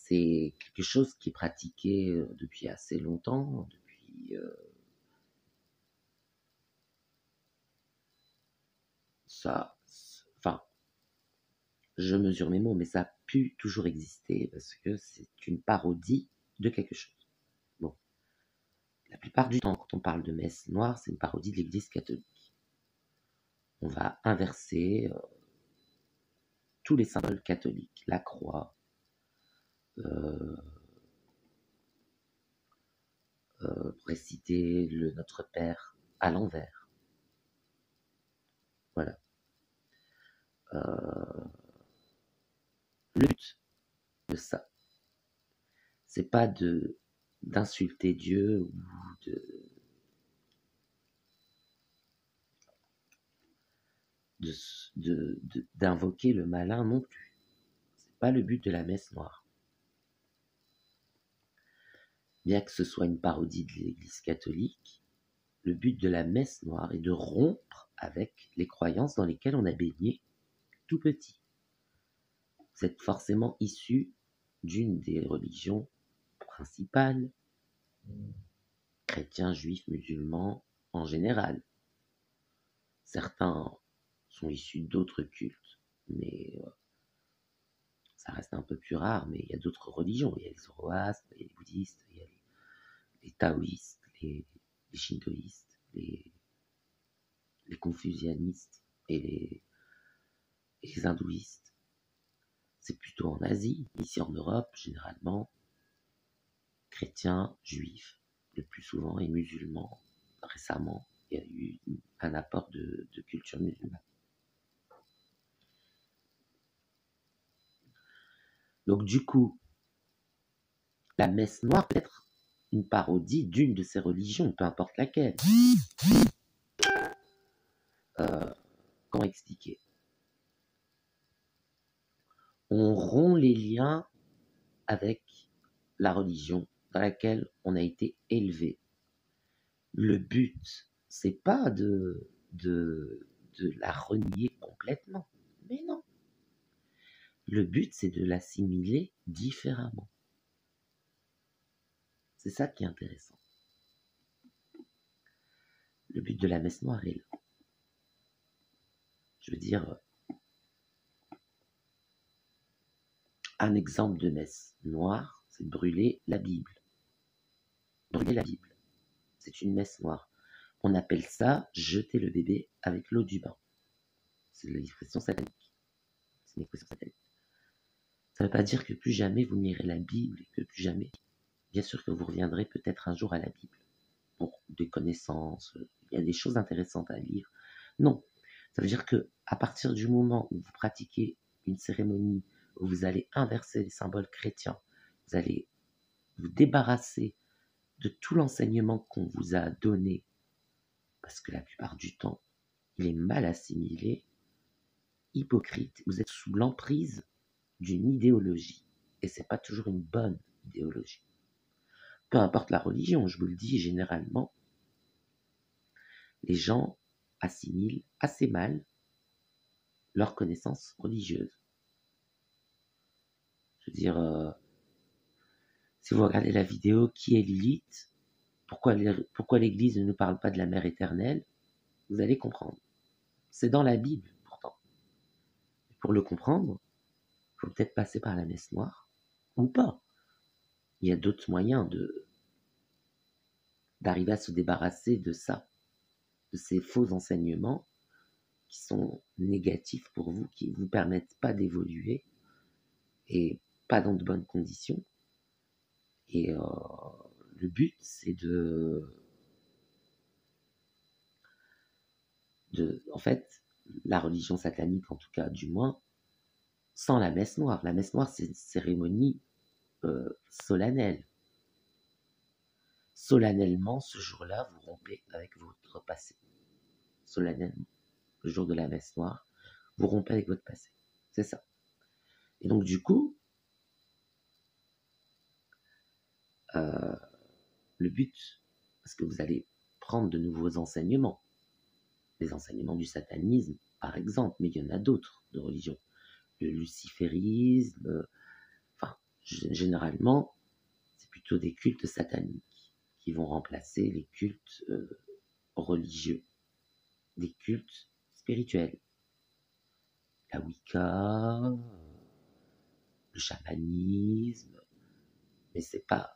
c'est quelque chose qui est pratiqué depuis assez longtemps, depuis ça, enfin, je mesure mes mots, mais ça a pu toujours exister parce que c'est une parodie de quelque chose. Bon, la plupart du temps, quand on parle de messe noire, c'est une parodie de l'Église catholique. On va inverser tous les symboles catholiques, la croix, réciter le Notre Père à l'envers. Voilà. Le but de ça, c'est pas d'insulter Dieu ou d'invoquer le malin non plus. C'est pas le but de la messe noire. Bien que ce soit une parodie de l'Église catholique, le but de la messe noire est de rompre avec les croyances dans lesquelles on a baigné tout petit. Vous êtes forcément issu d'une des religions principales, chrétiens, juifs, musulmans en général. Certains sont issus d'autres cultes, mais ça reste un peu plus rare, mais il y a d'autres religions. Il y a les zoroastres, il y a les bouddhistes, il y a les taoïstes, les shintoïstes, les confucianistes et les hindouistes. C'est plutôt en Asie, ici en Europe, généralement, chrétiens, juifs, le plus souvent, et musulmans. Récemment, il y a eu un apport de culture musulmane. Donc du coup, la messe noire peut être une parodie d'une de ces religions, peu importe laquelle. Comment expliquer? On rompt les liens avec la religion dans laquelle on a été élevé. Le but, c'est pas de la renier complètement, mais non. Le but, c'est de l'assimiler différemment. C'est ça qui est intéressant. Le but de la messe noire est là. Je veux dire, un exemple de messe noire, c'est de brûler la Bible. Brûler la Bible, c'est une messe noire. On appelle ça jeter le bébé avec l'eau du bain. C'est l'expression satanique. C'est une expression satanique. Ça ne veut pas dire que plus jamais vous lirez la Bible et que plus jamais. Bien sûr que vous reviendrez peut-être un jour à la Bible pour des connaissances. Il y a des choses intéressantes à lire. Non, ça veut dire que à partir du moment où vous pratiquez une cérémonie où vous allez inverser les symboles chrétiens, vous allez vous débarrasser de tout l'enseignement qu'on vous a donné, parce que la plupart du temps, il est mal assimilé, hypocrite. Vous êtes sous l'emprise d'une idéologie, et c'est pas toujours une bonne idéologie. Peu importe la religion, je vous le dis, généralement, les gens assimilent assez mal leurs connaissances religieuses. Je veux dire, si vous regardez la vidéo Qui est Lilith, pourquoi l'Église ne nous parle pas de la Mère éternelle, vous allez comprendre. C'est dans la Bible, pourtant. Pour le comprendre, il faut peut-être passer par la messe noire, ou pas. Il y a d'autres moyens d'arriver à se débarrasser de ça, de ces faux enseignements qui sont négatifs pour vous, qui ne vous permettent pas d'évoluer et pas dans de bonnes conditions. Et le but, c'est en fait, la religion satanique, en tout cas, du moins, sans la messe noire. La messe noire, c'est une cérémonie solennelle. Solennellement, ce jour-là, vous rompez avec votre passé. Solennellement, le jour de la messe noire, vous rompez avec votre passé. C'est ça. Et donc, du coup, le but, parce que vous allez prendre de nouveaux enseignements, les enseignements du satanisme, par exemple, mais il y en a d'autres de religions. Le luciférisme, enfin, généralement, c'est plutôt des cultes sataniques qui vont remplacer les cultes religieux, des cultes spirituels. La Wicca, le chamanisme, mais c'est pas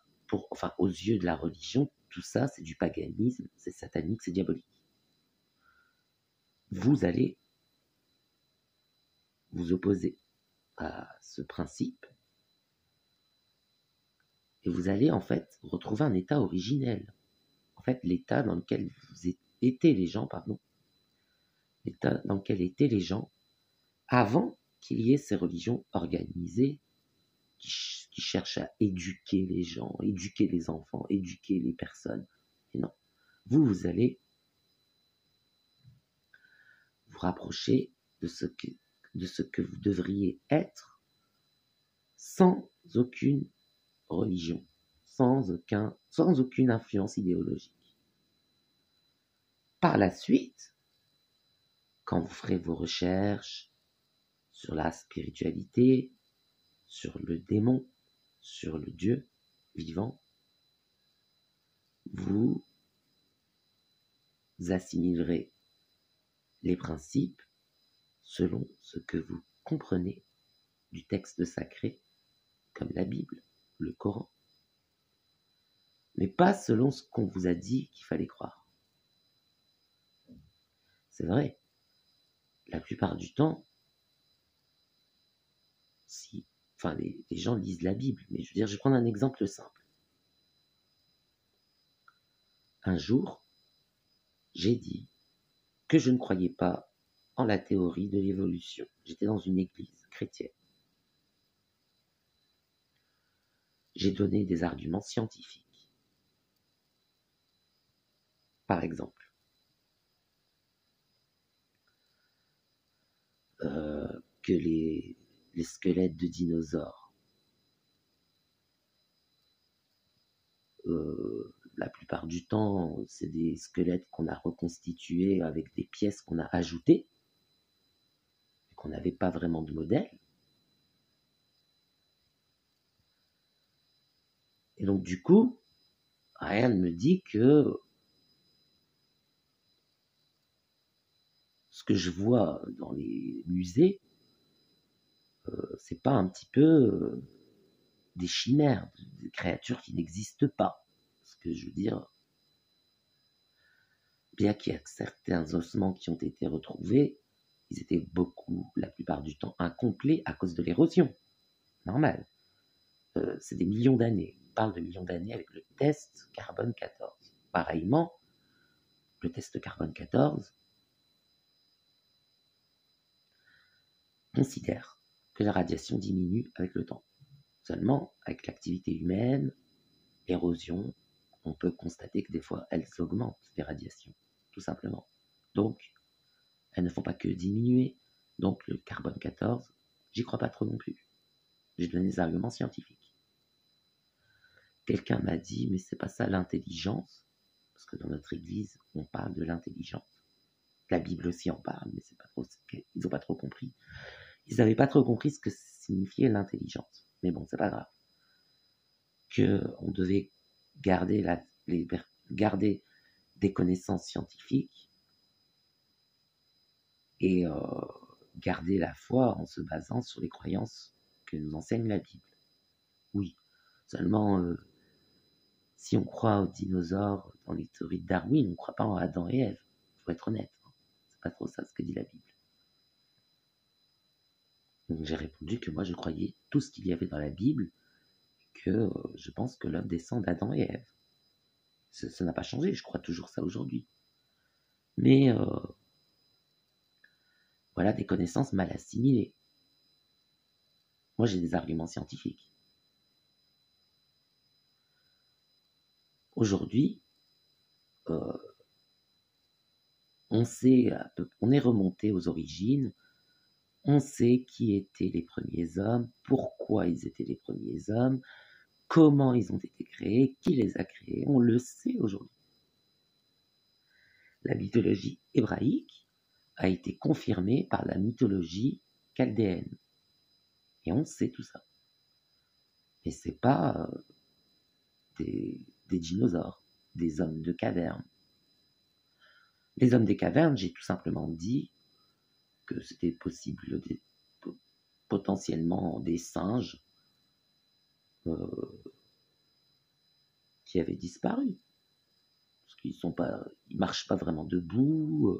aux yeux de la religion, tout ça c'est du paganisme, c'est satanique, c'est diabolique. Vous allez vous opposer à ce principe et vous allez en fait retrouver un état originel. En fait, l'état dans lequel étaient les gens, l'état dans lequel étaient les gens avant qu'il y ait ces religions organisées qui cherchent à éduquer les gens, éduquer les enfants, éduquer les personnes. Et non, vous allez vous rapprocher de ce que vous devriez être sans aucune religion, sans aucune influence idéologique. Par la suite, quand vous ferez vos recherches sur la spiritualité, sur le démon, sur le Dieu vivant, vous assimilerez les principes selon ce que vous comprenez du texte sacré, comme la Bible, le Coran, mais pas selon ce qu'on vous a dit qu'il fallait croire. C'est vrai, la plupart du temps, les gens lisent la Bible, mais je vais prendre un exemple simple. Un jour, j'ai dit que je ne croyais pas en la théorie de l'évolution. J'étais dans une église chrétienne. J'ai donné des arguments scientifiques. Par exemple, que les squelettes de dinosaures, la plupart du temps, c'est des squelettes qu'on a reconstitués avec des pièces qu'on a ajoutées, qu'on n'avait pas vraiment de modèle. Et donc du coup, rien ne me dit que ce que je vois dans les musées, c'est pas un petit peu des chimères, des créatures qui n'existent pas. Ce que je veux dire, bien qu'il y ait certains ossements qui ont été retrouvés, ils étaient la plupart du temps, incomplets à cause de l'érosion. Normal. C'est des millions d'années. On parle de millions d'années avec le test carbone 14. Pareillement, le test carbone 14 considère que la radiation diminue avec le temps. Seulement, avec l'activité humaine, l'érosion, on peut constater que des fois, elles augmentent, les radiations, tout simplement. Donc, elles ne font pas que diminuer. Donc, le carbone 14, j'y crois pas trop non plus. J'ai donné des arguments scientifiques. Quelqu'un m'a dit, mais c'est pas ça l'intelligence, parce que dans notre église, on parle de l'intelligence. La Bible aussi en parle, mais c'est pas trop, ils n'ont pas trop compris. Ils n'avaient pas trop compris ce que signifiait l'intelligence. Mais bon, c'est pas grave. Qu'on devait garder des connaissances scientifiques et garder la foi en se basant sur les croyances que nous enseigne la Bible. Oui, seulement si on croit aux dinosaures dans les théories de Darwin, on ne croit pas en Adam et Ève. Faut être honnête. C'est pas trop ça ce que dit la Bible. Donc j'ai répondu que moi je croyais tout ce qu'il y avait dans la Bible, que je pense que l'homme descend d'Adam et Ève. Ça n'a pas changé, je crois toujours ça aujourd'hui. Mais voilà des connaissances mal assimilées. Moi j'ai des arguments scientifiques. Aujourd'hui, on est remonté aux origines, on sait qui étaient les premiers hommes, pourquoi ils étaient les premiers hommes, comment ils ont été créés, qui les a créés, on le sait aujourd'hui. La mythologie hébraïque a été confirmée par la mythologie chaldéenne. Et on sait tout ça. Mais c'est pas des dinosaures, des hommes de caverne. Les hommes des cavernes, j'ai tout simplement dit que c'était possible, potentiellement des singes qui avaient disparu. Parce ils marchent pas vraiment debout.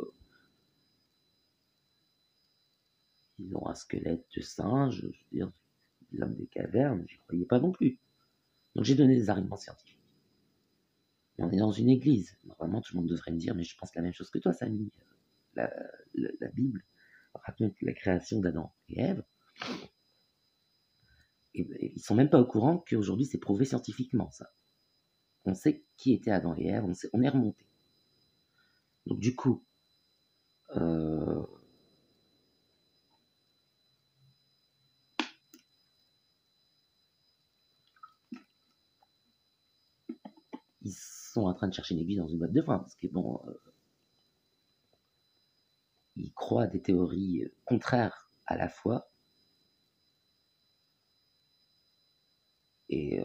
Ils ont un squelette de singe. Je veux dire, l'homme des cavernes, j'y croyais pas non plus. Donc j'ai donné des arguments scientifiques. Mais on est dans une église. Normalement, tout le monde devrait me dire, mais je pense la même chose que toi, Samy. La Bible raconte la création d'Adam et Ève. Et ils sont même pas au courant qu'aujourd'hui, c'est prouvé scientifiquement, ça. On sait qui étaient Adam et Ève, on est remonté. Donc du coup, ils sont en train de chercher une aiguille dans une boîte de foin, parce que bon, ils croient à des théories contraires à la foi, et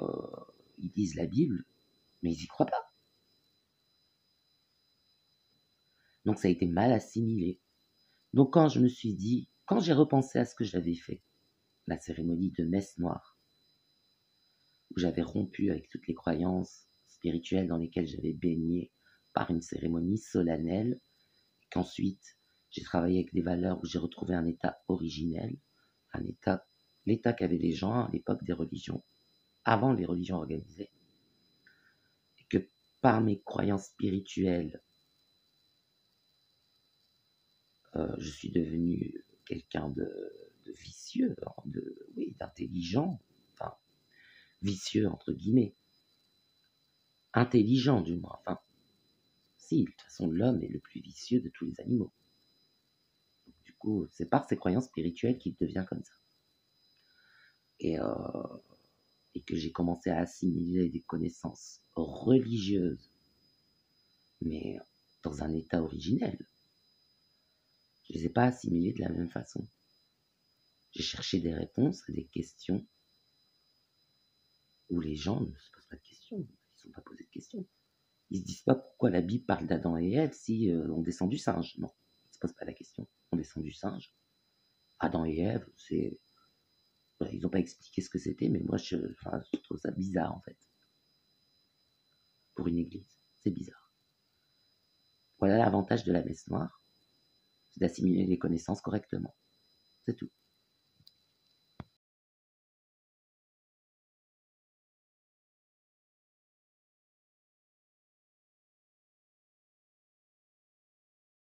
ils lisent la Bible, mais ils y croient pas. Donc ça a été mal assimilé. Donc quand je me suis dit, quand j'ai repensé à ce que j'avais fait, la cérémonie de messe noire, où j'avais rompu avec toutes les croyances spirituelles dans lesquelles j'avais baigné par une cérémonie solennelle, qu'ensuite j'ai travaillé avec des valeurs où j'ai retrouvé un état originel, l'état qu'avaient les gens à l'époque des religions, avant les religions organisées, et que par mes croyances spirituelles, je suis devenu quelqu'un de vicieux, d'intelligent, enfin, vicieux entre guillemets, intelligent du moins, enfin, si, de toute façon, l'homme est le plus vicieux de tous les animaux. Donc, du coup, c'est par ses croyances spirituelles qu'il devient comme ça. Et que j'ai commencé à assimiler des connaissances religieuses, mais dans un état originel. Je ne les ai pas assimilées de la même façon. J'ai cherché des réponses à des questions où les gens ne se posent pas de questions. Ils ne sont pas posés de questions. Ils ne se disent pas pourquoi la Bible parle d'Adam et Ève si on descend du singe. Non, ils ne se posent pas la question. On descend du singe. Adam et Ève, c'est... Ils n'ont pas expliqué ce que c'était, mais moi, je trouve ça bizarre, en fait. Pour une église, c'est bizarre. Voilà l'avantage de la messe noire, c'est d'assimiler les connaissances correctement. C'est tout.